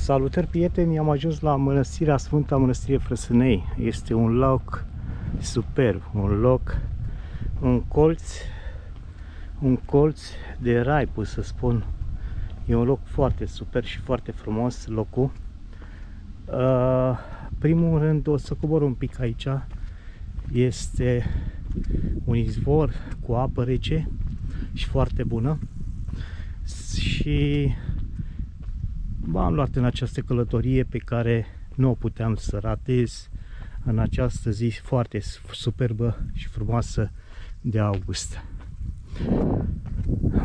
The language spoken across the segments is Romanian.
Salutări, prieteni! Am ajuns la Mănăstirea Sfânta Mănăstire Frăsânei. Este un loc superb, un colț de rai, pot să spun. E un loc foarte super și foarte frumos locul. Primul rând o să cobor un pic aici. Este un izvor cu apă rece și foarte bună. Și m-am luat în această călătorie pe care nu o puteam să ratez în această zi foarte superbă și frumoasă de august.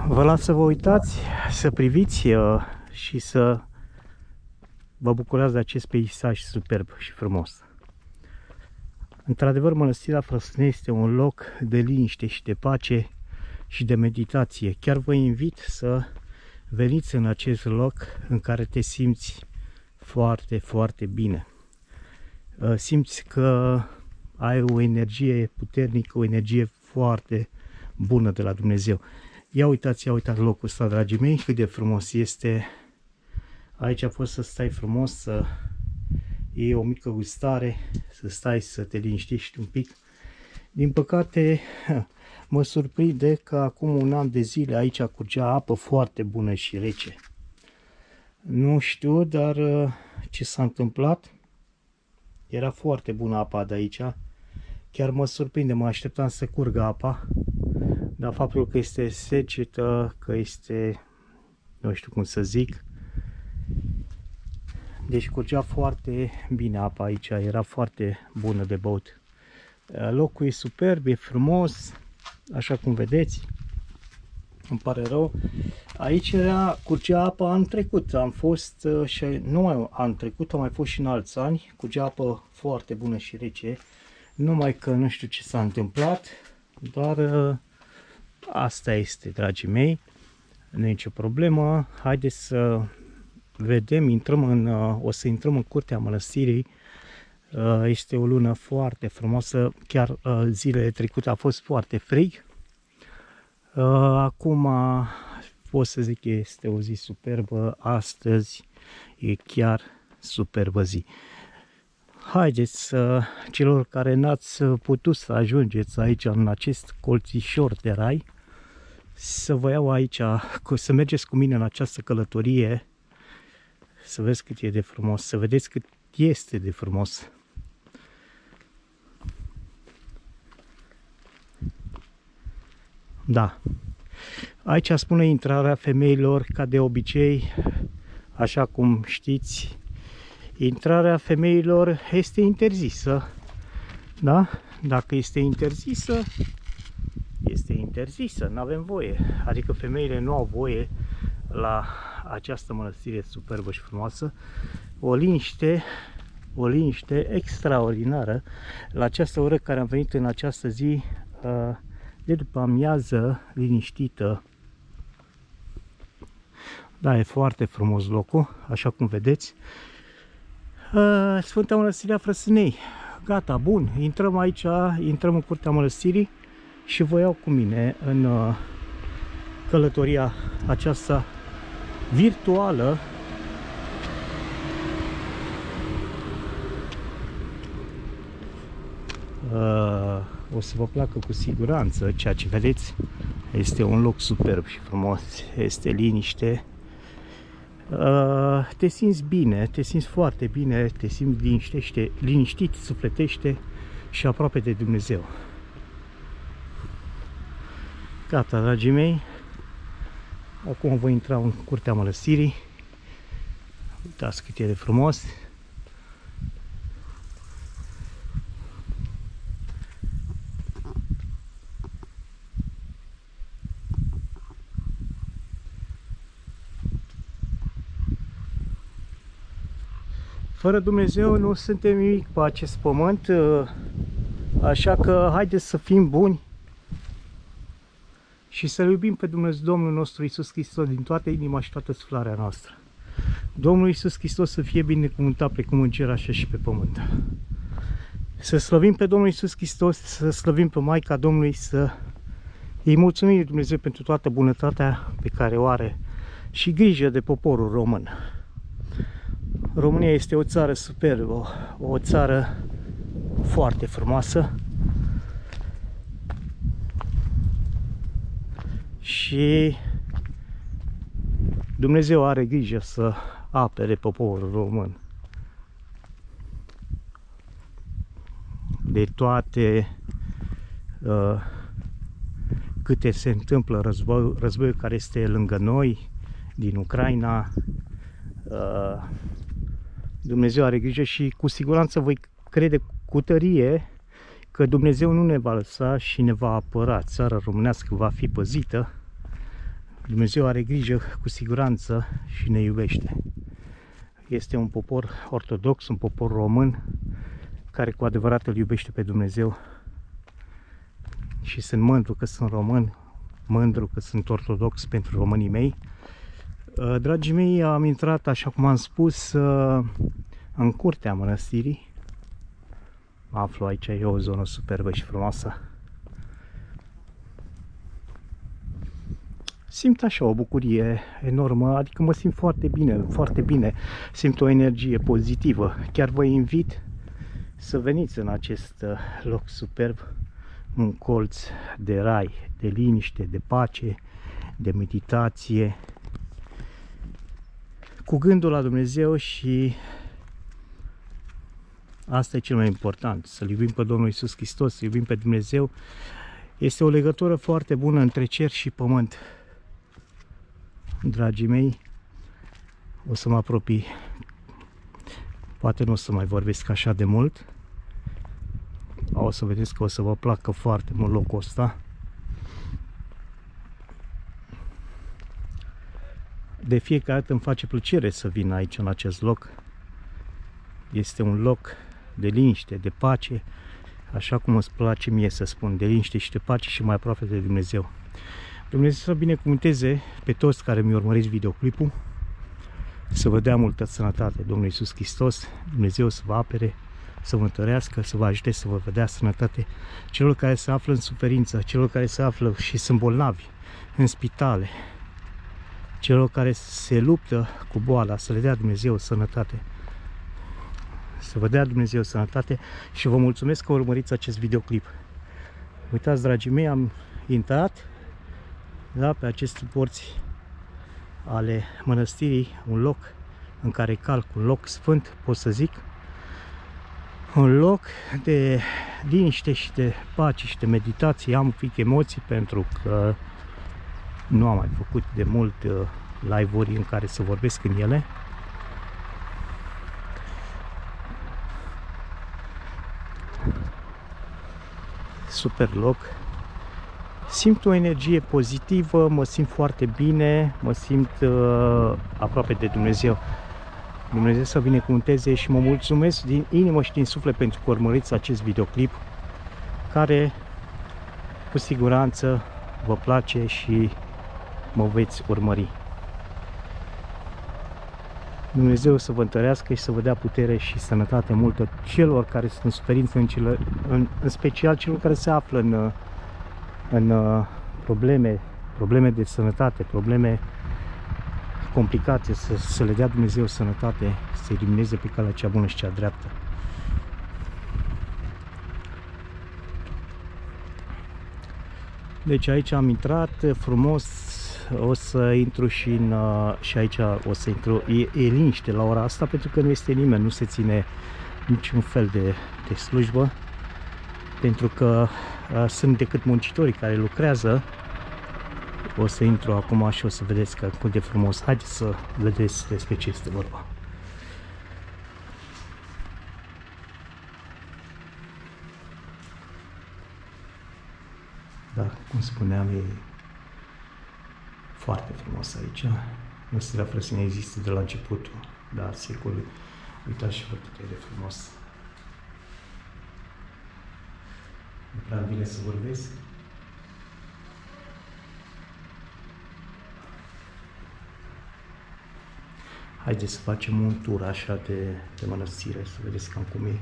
Vă las să vă uitați, să priviți și să vă bucurați de acest peisaj superb și frumos. Într-adevăr, Mănăstirea Frăsânei este un loc de liniște și de pace și de meditație. Chiar vă invit să veniți în acest loc în care te simți foarte, foarte bine. Simți că ai o energie puternică, o energie foarte bună de la Dumnezeu. Ia uitați locul ăsta, dragii mei, cât de frumos este. Aici poți să stai frumos, să iei o mică gustare, să stai să te liniștești un pic. Din păcate, mă surprinde că acum un an de zile aici curgea apă foarte bună și rece. Nu știu, dar ce s-a întâmplat? Era foarte bună apa de aici. Chiar mă surprinde, mă așteptam să curgă apa. Dar faptul că este secetă, că este, nu știu cum să zic, deci curgea foarte bine apa aici, era foarte bună de băut. Locul e superb, e frumos, așa cum vedeți. Îmi pare rău. Aici curgea apa anul trecut. Am fost și nu anul trecut, am mai fost și în alți ani. Curgea apă foarte bună și rece. Numai că nu știu ce s-a întâmplat, dar asta este, dragii mei. Nu e nicio problemă. Haideți să vedem, o să intrăm în curtea mănăstirii. Este o lună foarte frumoasă, chiar zilele trecute a fost foarte frig. Acum pot să zic că este o zi superbă, astăzi e chiar superbă zi. Haideți, celor care n-ați putut să ajungeți aici în acest colțișor de rai, să vă iau aici, să mergeți cu mine în această călătorie, să vezi cât e de frumos, să vedeți cât este de frumos. Da. Aici spune intrarea femeilor, ca de obicei, așa cum știți, intrarea femeilor este interzisă. Da? Dacă este interzisă, este interzisă, nu avem voie. Adică femeile nu au voie la această mănăstire superbă și frumoasă. O liniște extraordinară la această oră care am venit în această zi de după amiază, liniștită. Da, e foarte frumos locul, așa cum vedeți. Sfânta Mănăstirea Frăsânei. Gata, bun, intrăm aici, intrăm în curtea mănăstirii și vă iau cu mine în călătoria aceasta virtuală. O să vă placă cu siguranță ceea ce vedeți. Este un loc superb și frumos, este liniște. Te simți bine, te simți foarte bine, te simți liniștit, sufletește și aproape de Dumnezeu. Gata, dragii mei. Acum voi intra în curtea mănăstirii. Uitați cât e de frumos. Fără Dumnezeu nu suntem nimic pe acest pământ, așa că haideți să fim buni și să-L iubim pe Dumnezeu, Domnul nostru Iisus Hristos, din toată inima și toată suflarea noastră. Domnul Iisus Hristos să fie binecuvântat precum în cer, așa și pe pământ. Să slăvim pe Domnul Iisus Hristos, să slăvim pe Maica Domnului, să îi mulțumim lui Dumnezeu pentru toată bunătatea pe care o are și grijă de poporul român. România este o țară superbă, o țară foarte frumoasă și Dumnezeu are grijă să apere poporul român de toate câte se întâmplă războiul care este lângă noi din Ucraina. Dumnezeu are grijă și cu siguranță voi crede cu tărie că Dumnezeu nu ne va lăsa și ne va apăra. Țara românească va fi păzită. Dumnezeu are grijă cu siguranță și ne iubește. Este un popor ortodox, un popor român care cu adevărat îl iubește pe Dumnezeu și sunt mândru că sunt român, mândru că sunt ortodox pentru românii mei. Dragii mei, am intrat, așa cum am spus, în curtea mănăstirii. Mă aflu aici, e o zonă superbă și frumoasă. Simt așa o bucurie enormă, adică mă simt foarte bine, foarte bine. Simt o energie pozitivă. Chiar vă invit să veniți în acest loc superb, un colț de rai, de liniște, de pace, de meditație, cu gândul la Dumnezeu și asta e cel mai important, să-L iubim pe Domnul Iisus Hristos, să iubim pe Dumnezeu. Este o legătură foarte bună între cer și pământ. Dragii mei, o să mă apropii, poate nu o să mai vorbesc așa de mult, o să vedeți că o să vă placă foarte mult locul ăsta. De fiecare dată îmi face plăcere să vin aici, în acest loc. Este un loc de liniște, de pace, așa cum îți place mie să spun, de liniște și de pace și mai aproape de Dumnezeu. Dumnezeu să binecuvânteze pe toți care mi urmăriți videoclipul, să vă dea multă sănătate, Domnul Iisus Hristos, Dumnezeu să vă apere, să vă întărească, să vă ajute, să vă dea sănătate celor care se află în suferință, celor care se află și sunt bolnavi în spitale, celor care se luptă cu boala, să le dea Dumnezeu sănătate. Să vă dea Dumnezeu sănătate și vă mulțumesc că urmăriți acest videoclip. Uitați, dragii mei, am intrat, da, pe aceste porți ale mănăstirii, un loc în care calc, un loc sfânt, pot să zic, un loc de liniște și de pace și de meditație. Am un pic emoții pentru că nu am mai făcut de mult live-uri în care să vorbesc în ele. Super loc. Simt o energie pozitivă, mă simt foarte bine, mă simt aproape de Dumnezeu. Dumnezeu să binecuvânteze și mă mulțumesc din inimă și din suflet pentru că urmăriți acest videoclip care cu siguranță vă place și mă veți urmări. Dumnezeu să vă întărească și să vă dea putere și sănătate multă celor care sunt în suferință, în special celor care se află în probleme de sănătate, probleme complicate, să le dea Dumnezeu sănătate, să-i lumineze pe calea cea bună și cea dreaptă. Deci aici am intrat frumos, o să intru și aici o să intru, e liniște la ora asta pentru că nu este nimeni, nu se ține niciun fel de slujbă, pentru că sunt decât muncitorii care lucrează. O să intru acum și o să vedeți că cât de frumos. Haideți să vedeți despre ce este vorba. Da, cum spuneam, e foarte frumos aici. Mănăstirea Frăsini există de la începutul, da, secolului. Uitați și cât e de frumos. Nu prea îmi vine să vorbesc. Haideți să facem un tur așa de mănăstire, să vedeți cam cum e.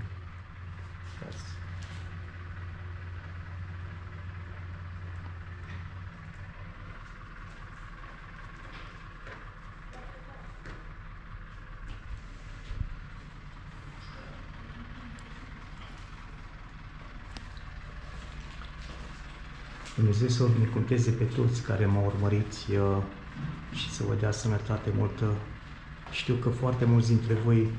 Dumnezeu să vă binecuvânteze pe toți care m-au urmărit și să vă dea sănătate multă. Știu că foarte mulți dintre voi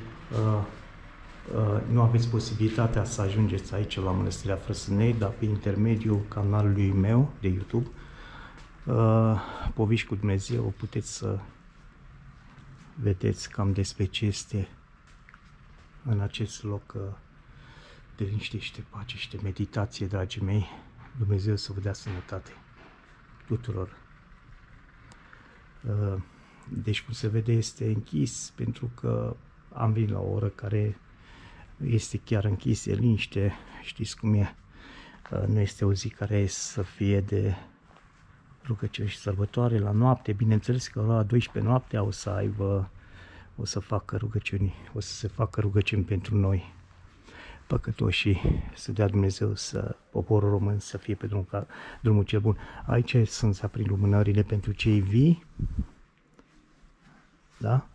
nu aveți posibilitatea să ajungeți aici la Mănăstirea Frăsânei, dar pe intermediul canalului meu de YouTube, Povești cu Dumnezeu, puteți să vedeți cam despre ce este în acest loc de liniște și de pace și de meditație, dragii mei. Dumnezeu să vă dea sănătate tuturor. Deci, cum se vede, este închis pentru că am venit la o oră care este chiar închis, e liniște, știți cum e. Nu este o zi care să fie de rugăciuni și sărbătoare la noapte. Bineînțeles că la 12 noaptea o să se facă rugăciuni pentru noi păcătoși, să dea Dumnezeu să poporul român să fie pe drumul cel bun. Aici sunt să aprind lumânările pentru cei vii, da?